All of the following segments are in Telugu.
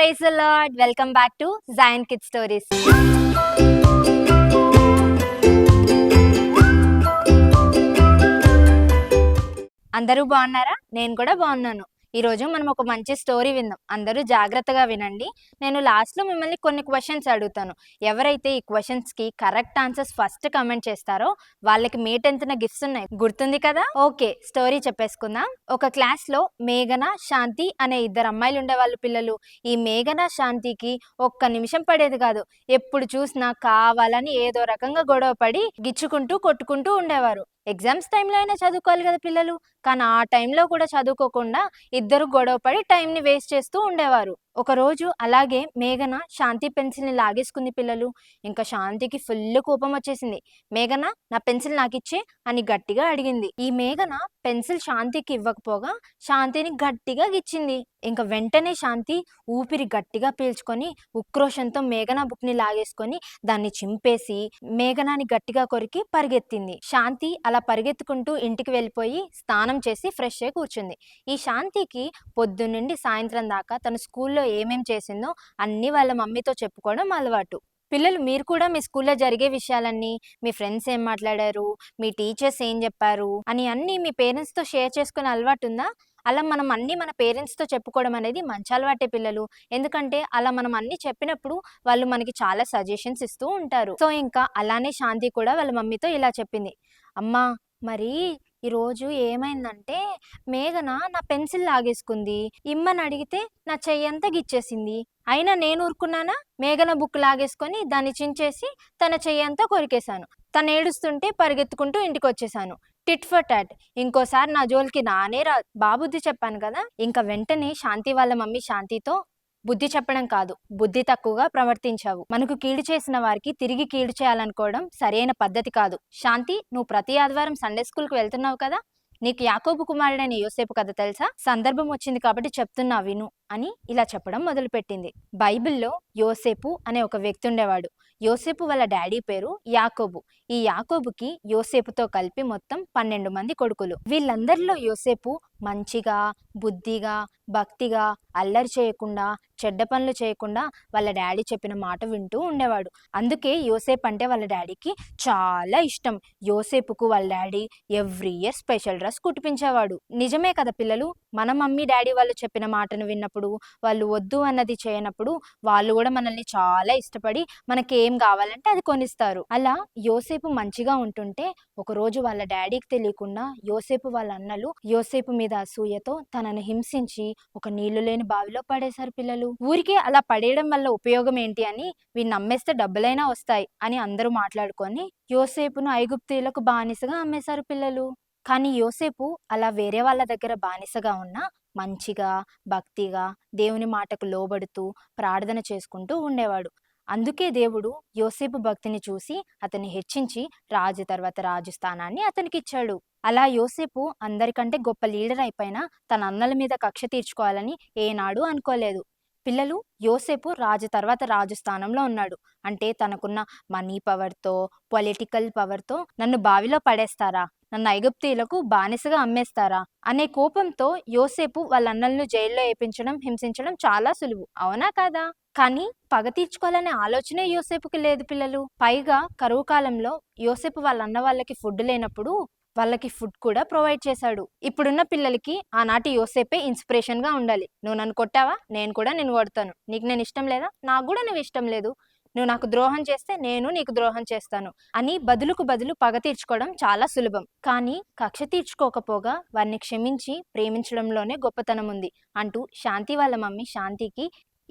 Praise the Lord. Welcome back to Jayan kids stories. అందరూ బాగున్నారా? నేను కూడా బాగున్నాను. ఈరోజు మనం ఒక మంచి స్టోరీ విందాం. అందరూ జాగ్రత్తగా వినండి. నేను లాస్ట్లో మిమ్మల్ని కొన్ని క్వశ్చన్స్ అడుగుతాను. ఎవరైతే ఈ క్వశ్చన్స్కి కరెక్ట్ ఆన్సర్స్ ఫస్ట్ కమెంట్ చేస్తారో వాళ్ళకి మే 10న గిఫ్ట్స్ ఉన్నాయి. గుర్తుంది కదా? ఓకే, స్టోరీ చెప్పేసుకుందాం. ఒక క్లాస్లో మేఘన, శాంతి అనే ఇద్దరు అమ్మాయిలు ఉండేవాళ్ళు పిల్లలు. ఈ మేఘన, శాంతికి ఒక్క నిమిషం పడేది కాదు. ఎప్పుడు చూసినా కావాలని ఏదో రకంగా గొడవ పడి గిచ్చుకుంటూ కొట్టుకుంటూ ఉండేవారు. ఎగ్జామ్స్ టైంలో అయినా చదువుకోవాలి కదా పిల్లలు, కానీ ఆ టైంలో కూడా చదువుకోకుండా ఇద్దరు గొడవపడి టైంని వేస్ట్ చేస్తూ ఉండేవారు. ఒకరోజు అలాగే మేఘన శాంతి పెన్సిల్ని లాగేసుకుంది పిల్లలు. ఇంకా శాంతికి ఫుల్ కోపం వచ్చేసింది. మేఘన, నా పెన్సిల్ నాకిచ్చే అని గట్టిగా అడిగింది. ఈ మేఘన పెన్సిల్ శాంతికి ఇవ్వకపోగా శాంతిని గట్టిగా గిచ్చింది. ఇంకా వెంటనే శాంతి ఊపిరి గట్టిగా పీల్చుకొని ఉక్రోషంతో మేఘన బుక్ని లాగేసుకొని దాన్ని చింపేసి మేఘనాని గట్టిగా కొరికి పరిగెత్తింది. శాంతి అలా పరిగెత్తుకుంటూ ఇంటికి వెళ్ళిపోయి స్నానం చేసి ఫ్రెష్ అయి కూర్చుంది. ఈ శాంతికి పొద్దున్నుండి సాయంత్రం దాకా తన స్కూల్లో ఏమేం చేసిందో అన్నీ వాళ్ళ మమ్మీతో చెప్పుకోవడం అలవాటు. పిల్లలు, మీరు కూడా మీ స్కూల్లో జరిగే విషయాలన్నీ, మీ ఫ్రెండ్స్ ఏం మాట్లాడారు, మీ టీచర్స్ ఏం చెప్పారు అని అన్నీ మీ పేరెంట్స్తో షేర్ చేసుకునే అలవాటు ఉందా? అలా మనం అన్నీ మన పేరెంట్స్తో చెప్పుకోవడం అనేది మంచి అలవాటే పిల్లలు. ఎందుకంటే అలా మనం అన్నీ చెప్పినప్పుడు వాళ్ళు మనకి చాలా సజెషన్స్ ఇస్తూ ఉంటారు. సో ఇంకా అలానే శాంతి కూడా వాళ్ళ మమ్మీతో ఇలా చెప్పింది. అమ్మా, మరి ఈరోజు ఏమైందంటే మేఘన నా పెన్సిల్ లాగేసుకుంది. ఇమ్మని అడిగితే నా చెయ్యంతా గిచ్చేసింది. అయినా నేను ఊరుకున్నానా? మేఘన బుక్ లాగేసుకొని దాన్ని చించేసి తన చెయ్యంతా కొరికేశాను. తను ఏడుస్తుంటే పరిగెత్తుకుంటూ ఇంటికి వచ్చేసాను. Tit for tat. ఇంకోసారి నా జోలికి నానే రా. బాబుద్ధి చెప్పాను కదా. ఇంకా వెంటనే శాంతి వాళ్ళ మమ్మీ శాంతితో, బుద్ధి చెప్పడం కాదు, బుద్ధి తక్కువగా ప్రవర్తించావు. మనకు కీడు చేసిన వారికి తిరిగి కీడు చేయాలనుకోవడం సరైన పద్ధతి కాదు. శాంతి, నువ్వు ప్రతి ఆదివారం సండే స్కూల్కి వెళ్తున్నావు కదా, నీకు యాకోబు కుమారుడైన యోసేపు కథ తెలుసా? సందర్భం వచ్చింది కాబట్టి చెప్తున్నా విను అని ఇలా చెప్పడం మొదలుపెట్టింది. బైబిల్లో యోసేపు అనే ఒక వ్యక్తి ఉండేవాడు. యోసేపు వాళ్ళ డాడీ పేరు యాకోబు. ఈ యాకోబుకి యోసేపుతో కలిపి మొత్తం 12 మంది కొడుకులు. వీళ్ళందరిలో యోసేపు మంచిగా, బుద్ధిగా, భక్తిగా, అల్లరి చేయకుండా, చెడ్డ పనులు చేయకుండా వాళ్ళ డాడీ చెప్పిన మాట వింటూ ఉండేవాడు. అందుకే యోసేపు అంటే వాళ్ళ డాడీకి చాలా ఇష్టం. యోసేపుకు వాళ్ళ daddy every year special dress కుట్టిపించేవాడు. నిజమే కదా పిల్లలు, మన మమ్మీ డాడీ వాళ్ళు చెప్పిన మాటను విన్నప్పుడు, వాళ్ళు వద్దు అన్నది చేయనప్పుడు వాళ్ళు కూడా మనల్ని చాలా ఇష్టపడి మనకి ఏం కావాలంటే అది కొనిస్తారు. అలా యోసేపు మంచిగా ఉంటుంటే ఒకరోజు వాళ్ళ డాడీకి తెలియకుండా యోసేపు వాళ్ళ అన్నలు యోసేపు మీద అసూయతో తనను హింసించి ఒక నీళ్లు లేని బావిలో పడేశారు పిల్లలు. ఊరికే అలా పడేయడం వల్ల ఉపయోగం ఏంటి అని, వీళ్ళు అమ్మేస్తే డబ్బులైనా వస్తాయి అని అందరూ మాట్లాడుకొని యోసేపును ఐగుప్తీయులకు బానిసగా అమ్మేశారు పిల్లలు. కానీ యోసేపు అలా వేరే వాళ్ళ దగ్గర బానిసగా ఉన్న మంచిగా, భక్తిగా, దేవుని మాటకు లోబడుతూ ప్రార్థన చేసుకుంటూ ఉండేవాడు. అందుకే దేవుడు యోసేపు భక్తిని చూసి అతన్ని హెచ్చించి రాజు తర్వాత రాజు స్థానాన్ని అతనికి ఇచ్చాడు. అలా యోసేపు అందరికంటే గొప్ప లీడర్ అయిపోయినా తన అన్నల మీద కక్ష తీర్చుకోవాలని ఏనాడు అనుకోలేదు. పిల్లలు, యోసేపు రాజు తర్వాత రాజు స్థానంలో ఉన్నాడు. అంటే తనకున్న మనీ పవర్తో, పొలిటికల్ పవర్తో నన్ను బావిలో పడేస్తారా, నన్ను ఐగుప్తీయులకు బానిసగా అమ్మేస్తారా అనే కోపంతో యోసేపు వాళ్ళ అన్నలను జైల్లో వేయించడం, హింసించడం చాలా సులువు, అవునా కాదా? కానీ పగ తీర్చుకోవాలనే ఆలోచనే యోసేపుకి లేదు పిల్లలు. పైగా కరువు కాలంలో యోసేపు వాళ్ళ అన్న వాళ్ళకి ఫుడ్ లేనప్పుడు వాళ్ళకి ఫుడ్ కూడా ప్రొవైడ్ చేశాడు. ఇప్పుడున్న పిల్లలకి ఆనాటి యోసేపే ఇన్స్పిరేషన్ గా ఉండాలి. నువ్వు నన్ను కొట్టావా, నేను కూడా నిన్ను కొడతాను. నీకు నేను ఇష్టం లేదా, నాకు కూడా నువ్వు ఇష్టం లేదు. నువ్వు నాకు ద్రోహం చేస్తే నేను నీకు ద్రోహం చేస్తాను అని బదులుకు బదులు పగ తీర్చుకోవడం చాలా సులభం. కానీ కక్ష తీర్చుకోకపోగా వారిని క్షమించి ప్రేమించడంలోనే గొప్పతనం ఉంది అంటూ శాంతి వాళ్ళ మమ్మీ శాంతికి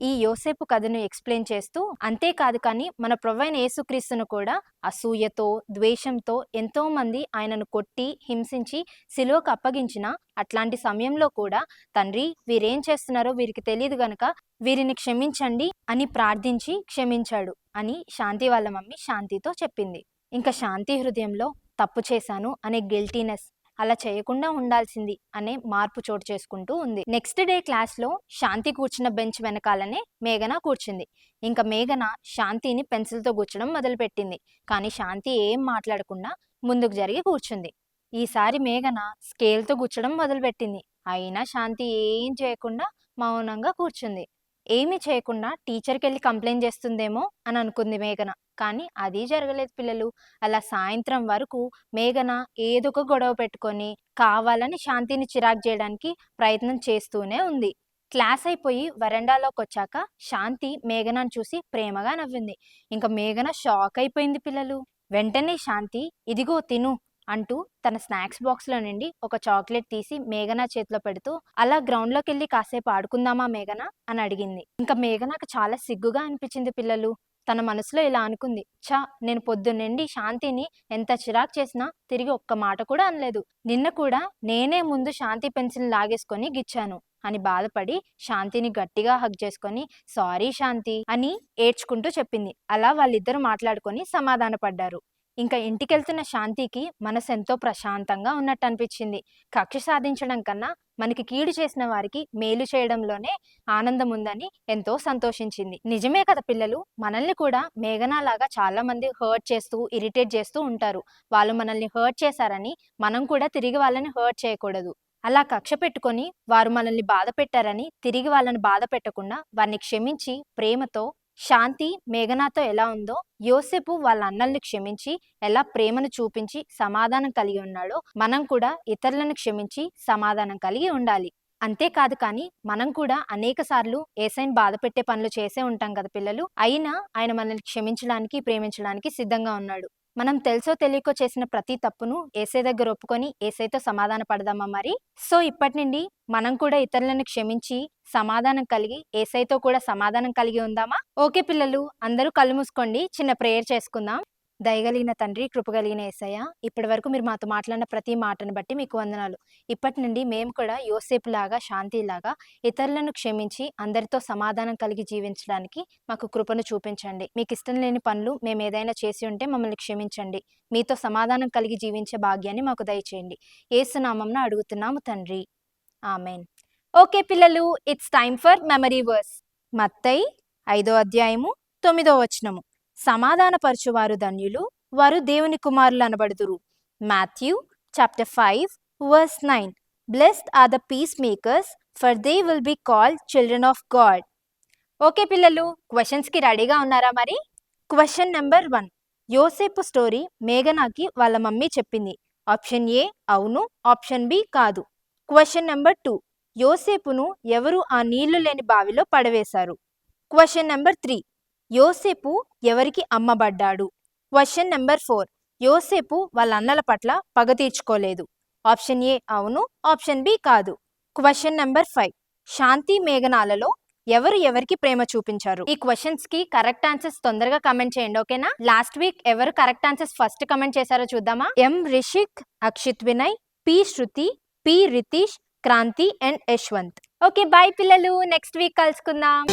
ఈ యోసేపు కథను ఎక్స్ప్లెయిన్ చేస్తూ, అంతేకాదు కానీ మన ప్రభువైన యేసుక్రీస్తును కూడా అసూయతో, ద్వేషంతో ఎంతో మంది ఆయనను కొట్టి హింసించి సిలువకు అప్పగించిన అట్లాంటి సమయంలో కూడా తండ్రి, వీరేం చేస్తున్నారో వీరికి తెలియదు గనక వీరిని క్షమించండి అని ప్రార్థించి క్షమించాడు అని శాంతి వాళ్ళ మమ్మీ శాంతితో చెప్పింది. ఇంకా శాంతి హృదయంలో తప్పు చేశాను అనే గిల్టీనెస్, అలా చేయకుండా ఉండాల్సింది అనే మార్పు చోటు చేసుకుంటూ ఉంది. నెక్స్ట్ డే క్లాస్లో శాంతి కూర్చున్న బెంచ్ వెనకాలనే మేఘన కూర్చుంది. ఇంకా మేఘన శాంతిని పెన్సిల్తో గుచ్చడం మొదలుపెట్టింది. కానీ శాంతి ఏం మాట్లాడకుండా ముందుకు జరిగి కూర్చుంది. ఈసారి మేఘన స్కేల్తో గుచ్చడం మొదలుపెట్టింది. అయినా శాంతి ఏం చేయకుండా మౌనంగా కూర్చుంది. ఏమీ చేయకుండా టీచర్‌కెళ్ళి కంప్లెయింట్ చేస్తుందేమో అని అనుకుంది మేఘన. కానీ అది జరగలేదు పిల్లలు. అలా సాయంత్రం వరకు మేఘన ఏదో ఒక గొడవ పెట్టుకొని, కావాలని శాంతిని చిరాకు చేయడానికి ప్రయత్నం చేస్తూనే ఉంది. క్లాస్ అయిపోయి వరండాలోకొచ్చాక శాంతి మేఘనను చూసి ప్రేమగా నవ్వింది. ఇంక మేఘన షాక్ అయిపోయింది పిల్లలు. వెంటనే శాంతి, "ఇదిగో తిను" అంటూ తన స్నాక్స్ బాక్స్‌లో నుండి ఒక చాక్లెట్ తీసి మేఘన చేతిలో పెడుతూ, "అలా గ్రౌండ్‌లోకెళ్ళి కాసేపు ఆడుకుందామా మేఘన" అని అడిగింది. ఇంక మేఘనకు చాలా సిగ్గుగా అనిపించింది పిల్లలు. తన మనసులో ఇలా అనుకుంది, ఛ! నేను పొద్దున్నుండి శాంతిని ఎంత చిరాకు చేసినా తిరిగి ఒక్క మాట కూడా అనలేదు. నిన్న కూడా నేనే ముందు శాంతి పెన్సిల్ లాగేసుకొని గిచ్చాను అని బాధపడి శాంతిని గట్టిగా హగ్ చేసుకొని, "సారీ శాంతి" అని ఏడ్చుకుంటూ చెప్పింది. అలా వాళ్ళిద్దరూ మాట్లాడుకొని సమాధానపడ్డారు. ఇంకా ఇంటికెళ్తున్న శాంతికి మనసెంతో ప్రశాంతంగా ఉన్నట్టు అనిపించింది. కక్ష సాధించడం కన్నా మనకి కీడు చేసిన వారికి మేలు చేయడంలోనే ఆనందం ఉందని ఎంతో సంతోషించింది. నిజమే కదా పిల్లలు, మనల్ని కూడా మేఘనాలాగా చాలా మంది హర్ట్ చేస్తూ, ఇరిటేట్ చేస్తూ ఉంటారు. వాళ్ళు మనల్ని హర్ట్ చేశారని మనం కూడా తిరిగి వాళ్ళని హర్ట్ చేయకూడదు. అలా కక్ష పెట్టుకొని వారు మనల్ని బాధ పెట్టారని తిరిగి వాళ్ళని బాధ పెట్టకుండా వారిని క్షమించి ప్రేమతో, శాంతి మేఘనాతో ఎలా ఉందో యోసేపు వాళ్ళ అన్నల్ని క్షమించి ఎలా ప్రేమను చూపించి సమాధానం కలిగి ఉన్నాడో మనం కూడా ఇతరులను క్షమించి సమాధానం కలిగి ఉండాలి. అంతేకాదు కానీ మనం కూడా అనేక సార్లు యేసయ్యని బాధ పెట్టే పనులు చేసే ఉంటాం కదా పిల్లలు. అయినా ఆయన మనల్ని క్షమించడానికి, ప్రేమించడానికి సిద్ధంగా ఉన్నాడు. మనం తెలుసో తెలియకో చేసిన ప్రతి తప్పును యేసయ్య దగ్గర ఒప్పుకొని యేసయ్యతో సమాధాన పడదామా మరి? సో ఇప్పటి నుండి మనం కూడా ఇతరులను క్షమించి సమాధానం కలిగి యేసయ్యతో కూడా సమాధానం కలిగి ఉందామా? ఓకే పిల్లలు, అందరూ కళ్ళు మూసుకోండి. చిన్న ప్రేయర్ చేసుకుందాం. దయగలిగిన తండ్రి, కృపగలిగిన యేసయ్య, ఇప్పటి వరకు మీరు మాతో మాట్లాడిన ప్రతి మాటను బట్టి మీకు వందనాలు. ఇప్పటి నుండి మేము కూడా యోసేపులాగా, శాంతిలాగా ఇతరులను క్షమించి అందరితో సమాధానం కలిగి జీవించడానికి మాకు కృపను చూపించండి. మీకు ఇష్టం లేని పనులు మేము ఏదైనా చేసి ఉంటే మమ్మల్ని క్షమించండి. మీతో సమాధానం కలిగి జీవించే భాగ్యాన్ని మాకు దయచేయండి. యేసు నామమున అడుగుతున్నాము తండ్రి. ఆమెన్. ఓకే పిల్లలు, it's time for memory verse. మత్తయి 5వ అధ్యాయము 9వ వచనము. సమాధానపరచువారు ధన్యులు, వారు దేవుని కుమారులు అనబడుదురు. Matthew chapter 5 verse 9. Blessed are the peacemakers, for they will be called children of God. Okay పిల్లలు, క్వశ్చన్స్కి రెడీగా ఉన్నారా మరి? Question number 1. యోసేపు స్టోరీ మేఘనాకి వాళ్ళ మమ్మీ చెప్పింది. ఆప్షన్ ఏ అవును, ఆప్షన్ బి కాదు. Question number 2. యోసేపును ఎవరు ఆ నీళ్లు లేని బావిలో పడవేశారు? Question number 3. యోసేపు ఎవరికి అమ్మబడ్డాడు? Question number 4. యోసేపు వాళ్ళ అన్నల పట్ల పగ తీర్చుకోలేదు. ఆప్షన్ ఏ అవును, ఆప్షన్ బి కాదు. Question number 5. శాంతి మేఘనాలలో ఎవరు ఎవరికి ప్రేమ చూపించారు? ఈ క్వశ్చన్స్ కి కరెక్ట్ ఆన్సర్స్ తొందరగా కమెంట్ చేయండి, ఓకేనా? లాస్ట్ వీక్ ఎవరు కరెక్ట్ ఆన్సర్స్ ఫస్ట్ కమెంట్ చేశారో చూద్దామా? M Rishik, Akshit Vinay, P Shruti, P Ritesh, Kranthi and Yashwanth. Okay bye పిల్లలు, నెక్స్ట్ వీక్ కలుసుకుందాం.